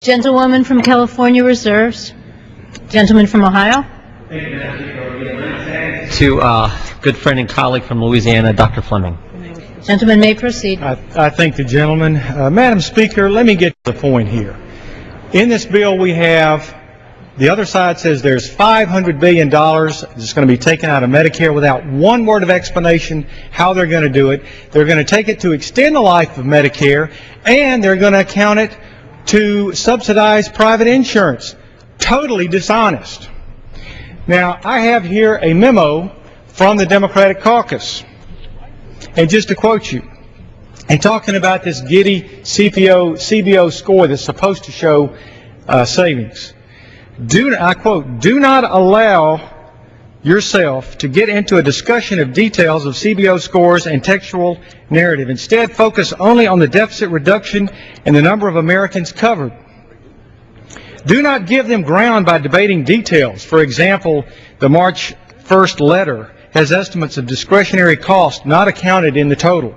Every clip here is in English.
Gentlewoman from California reserves. Gentleman from Ohio. To good friend and colleague from Louisiana, Dr. Fleming. Gentleman may proceed. I thank the gentleman. Madam Speaker, let me get to the point here. In this bill we have, the other side says there's $500 billion that's going to be taken out of Medicare without one word of explanation how they're going to do it. They're going to take it to extend the life of Medicare, and they're going to account it to subsidize private insurance. Totally dishonest. Now, I have here a memo from the Democratic caucus. And just to quote you, and talking about this giddy CBO score that's supposed to show savings. I quote, "Do not allow yourself to get into a discussion of details of CBO scores and textual narrative. Instead, focus only on the deficit reduction and the number of Americans covered. Do not give them ground by debating details. For example, the March 1st letter has estimates of discretionary costs not accounted in the total.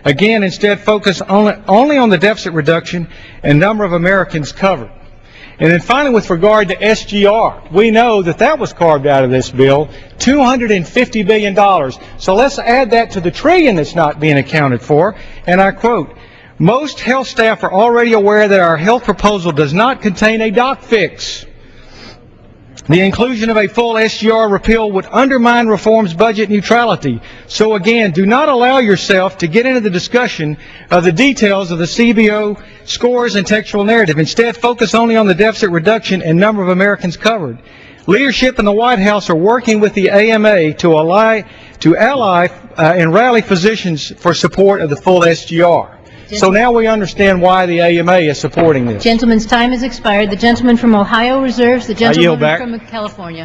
Again, instead, focus only on the deficit reduction and number of Americans covered." And then finally, with regard to SGR, we know that that was carved out of this bill, $250 billion. So let's add that to the trillion that's not being accounted for. And I quote, "Most health staff are already aware that our health proposal does not contain a doc fix. The inclusion of a full SGR repeal would undermine reform's budget neutrality. So again, do not allow yourself to get into the discussion of the details of the CBO scores and textual narrative. Instead, focus only on the deficit reduction and number of Americans covered. Leadership in the White House are working with the AMA to ally and rally physicians for support of the full SGR." So now we understand why the AMA is supporting this. Gentleman's time has expired. The gentleman from Ohio reserves. The gentleman from California.